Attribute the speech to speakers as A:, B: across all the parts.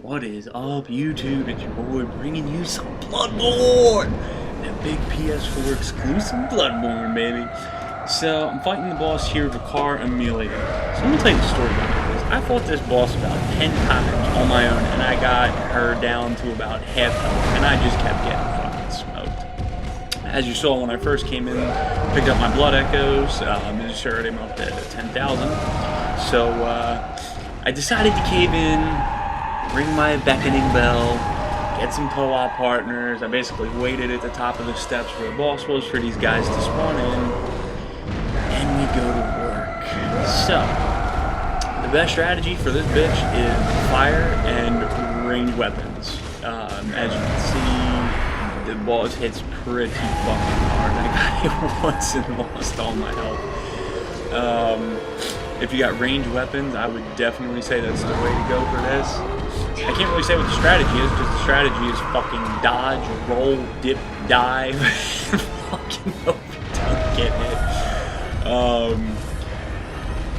A: What is up, YouTube? It's your boy bringing you some Bloodborne! That big PS4 exclusive Bloodborne, baby. So, I'm fighting the boss here, Vicar Amelia. So, I'm gonna tell you the story behind this. I fought this boss about 10 times on my own, and I got her down to about half health, and I just kept getting fucking smoked. As you saw when I first came in, picked up my blood echoes, just already I'm up to 10,000. So, I decided to cave in, ring my beckoning bell, get some co-op partners. I basically waited at the top of the steps where the boss was for these guys to spawn in, and we go to work. So, the best strategy for this bitch is fire and ranged weapons. As you can see, the boss hits pretty fucking hard. I got hit once and lost all my health. If you got ranged weapons, I would definitely say that's the way to go for this. I can't really say what the strategy is, because the strategy is fucking dodge, roll, dip, dive, and fucking hope you don't get hit.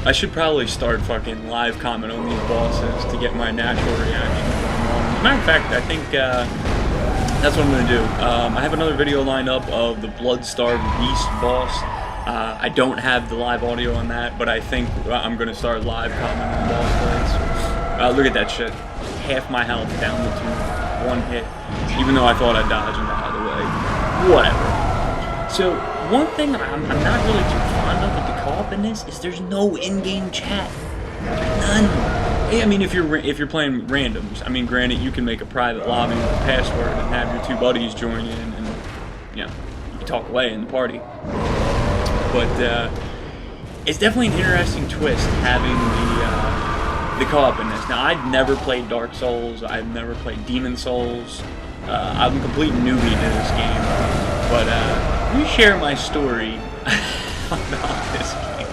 A: I should probably start fucking live comment on these bosses to get my natural reaction. As a matter of fact, I think that's what I'm going to do. I have another video lined up of the Bloodstarved Beast boss. I don't have the live audio on that, but I think I'm going to start live commenting on boss fights. Look at that shit. Half my health down to one hit, even though I thought I'd dodge and got out of the way. Whatever. So, one thing I'm not really too fond of with the co-op in this is there's no in-game chat. None. I mean, if you're playing randoms, I mean, granted, you can make a private lobby with a password and have your two buddies join in, and you can talk away in the party. But it's definitely an interesting twist having the co-op in this. Now, I've never played Dark Souls. I've never played Demon Souls. I'm a complete newbie to this game. But we share my story about this game.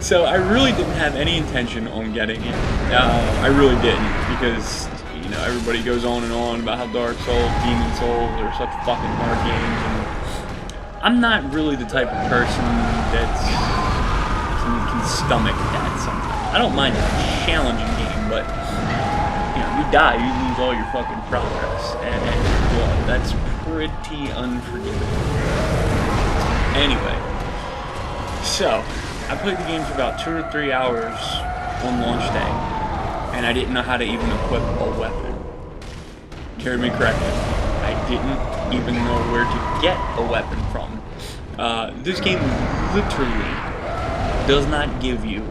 A: So I really didn't have any intention on getting it. I really didn't, because everybody goes on and on about how Dark Souls, Demon Souls are such fucking hard games. And I'm not really the type of person that can stomach that sometimes. I don't mind a challenging game, but you die, you lose all your fucking progress, and well, that's pretty unforgivable. Anyway, so I played the game for about 2 or 3 hours on launch day, and I didn't know how to even equip a weapon. You heard me correctly. I didn't even know where to get a weapon from. This game literally does not give you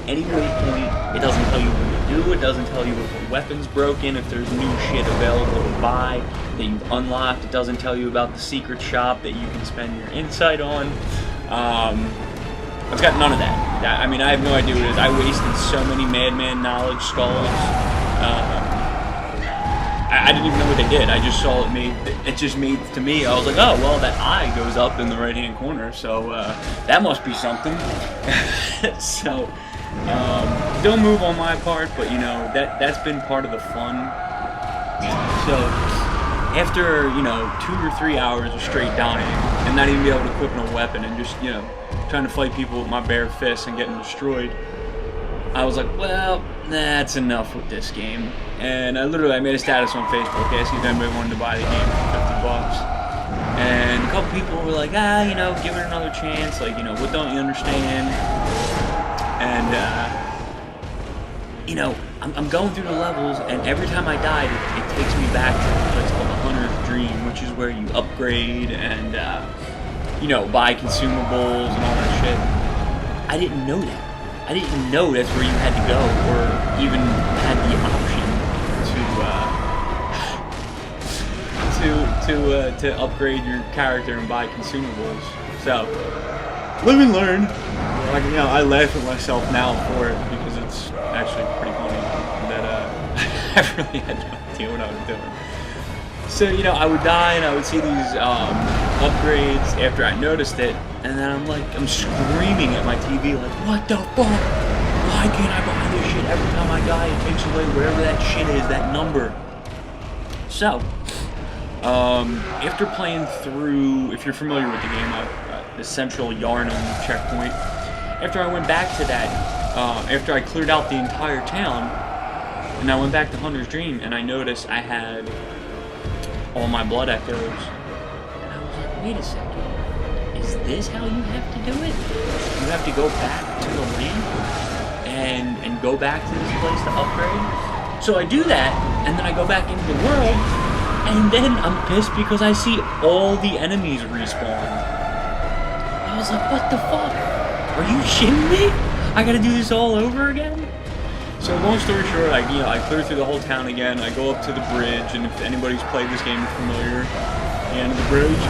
A: any waypoint. It doesn't tell you what to do. It doesn't tell you if a weapon's broken, if there's new shit available to buy that you've unlocked. It doesn't tell you about the secret shop that you can spend your insight on. It's got none of that. I mean, I have no idea what it is. I wasted so many Madman knowledge skulls. I didn't even know what they did. I just saw it just made to me, I was like, oh, well, that eye goes up in the right-hand corner, so that must be something. So, don't move on my part, but, that's been part of the fun. So, after, 2 or 3 hours of straight dying, and not even be able to equip no weapon, and just, trying to fight people with my bare fists and getting destroyed, I was like, well, that's enough with this game. And I made a status on Facebook asking if anybody wanted to buy the game for $50. And a couple people were like, give it another chance. Like, what don't you understand? And, I'm going through the levels, and every time I die, it takes me back to what's called the Hunter's Dream, which is where you upgrade and, buy consumables and all that shit. I didn't know that. I didn't know that's where you had to go, or even had the option to upgrade your character and buy consumables. So, live and learn. Like, I laugh at myself now for it because it's actually pretty funny that I really had no idea what I was doing. So, I would die and I would see these upgrades after I noticed it, and then I'm screaming at my TV like, what the fuck? Why can't I buy this shit? Every time I die, it takes away wherever that shit is, that number. So, after playing through, if you're familiar with the game, the Central Yarnum checkpoint, after I went back to that, after I cleared out the entire town, And I went back to Hunter's Dream, and I noticed I had all my blood echoes. And I was like, wait a second. Is this how you have to do it? You have to go back to the lamp and go back to this place to upgrade? So I do that, and then I go back into the world, and then I'm pissed because I see all the enemies respawn. I was like, what the fuck? Are you shitting me? I gotta do this all over again? So long story short, I clear through the whole town again. I go up to the bridge, and if anybody's played this game, familiar, the end of the bridge,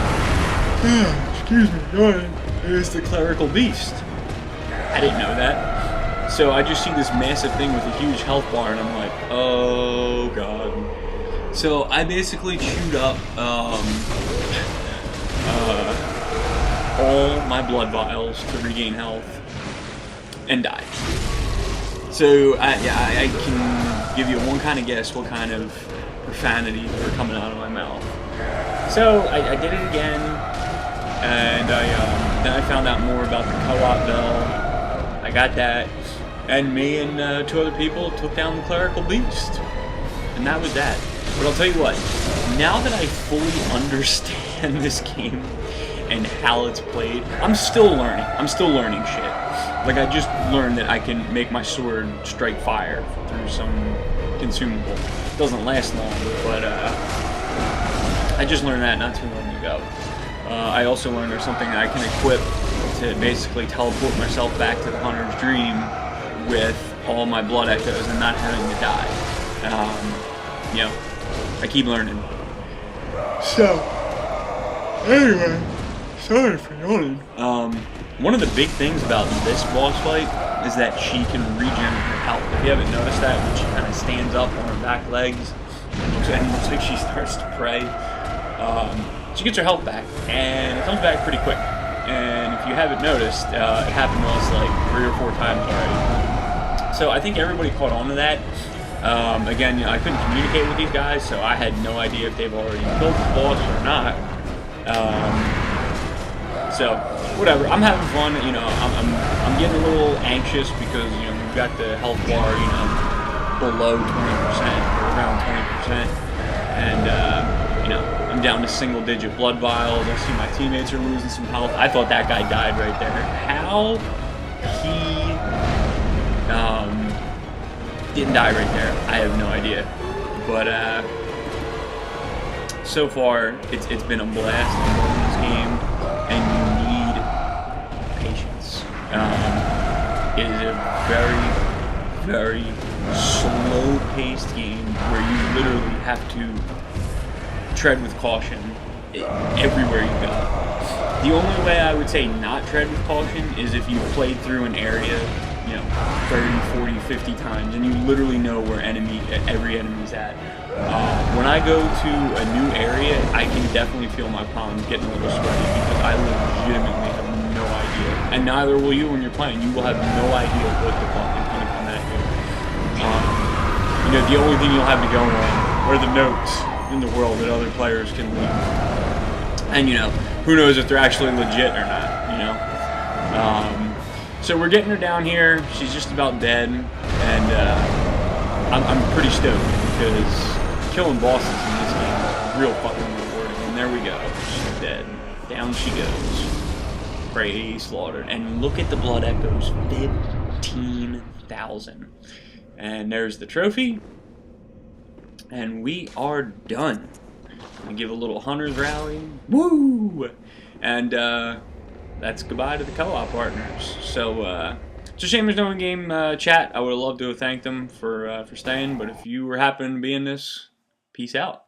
A: excuse me, yawning, is the clerical beast. I didn't know that. So I just see this massive thing with a huge health bar, and I'm like, oh god. So I basically chewed up all my blood vials to regain health and died. So I can give you one kind of guess what kind of profanity were coming out of my mouth. So I did it again, and then I found out more about the co-op bell. I got that, and me and 2 other people took down the clerical beast, and that was that. But I'll tell you what, now that I fully understand this game and how it's played, I'm still learning. I'm still learning shit. Like, I just learned that I can make my sword strike fire through some consumable. It doesn't last long, but I just learned that not too long ago. I also learned there's something that I can equip to basically teleport myself back to the Hunter's Dream with all my blood echoes and not having to die. You know, I keep learning. So, anyway, sorry for yawning. One of the big things about this boss fight is that she can regen her health. If you haven't noticed that, when she kind of stands up on her back legs, and looks like she starts to pray, she gets her health back, and it comes back pretty quick. And if you haven't noticed, it happened to us like 3 or 4 times already. So I think everybody caught on to that. Again, I couldn't communicate with these guys, so I had no idea if they've already killed the boss or not. So whatever, I'm having fun. You know, I'm getting a little anxious because we've got the health bar below 20% or around 20%, and I'm down to single-digit blood vials. I see my teammates are losing some health. I thought that guy died right there. How he didn't die right there, I have no idea. But so far, it's been a blast in this game, and you need patience. It is a very, very slow-paced game where you literally have to tread with caution everywhere you go. The only way I would say not tread with caution is if you've played through an area 30, 40, 50 times, and you literally know where every enemy's at. When I go to a new area, I can definitely feel my palms getting a little sweaty because I legitimately have no idea. And neither will you when you're playing. You will have no idea what the fuck is going to come at you. The only thing you'll have to go on are the notes in the world that other players can leave. And who knows if they're actually legit or not, So we're getting her down here. She's just about dead, and I'm pretty stoked because killing bosses in this game is real fucking rewarding. And there we go. She's dead. Down she goes. Prey slaughtered. And look at the blood echoes. 15,000. And there's the trophy. And we are done. We give a little hunter's rally. Woo! And that's goodbye to the co-op partners. So it's a shame there's no in-game chat. I would have loved to have thanked them for staying, but if you were happening to be in this, peace out.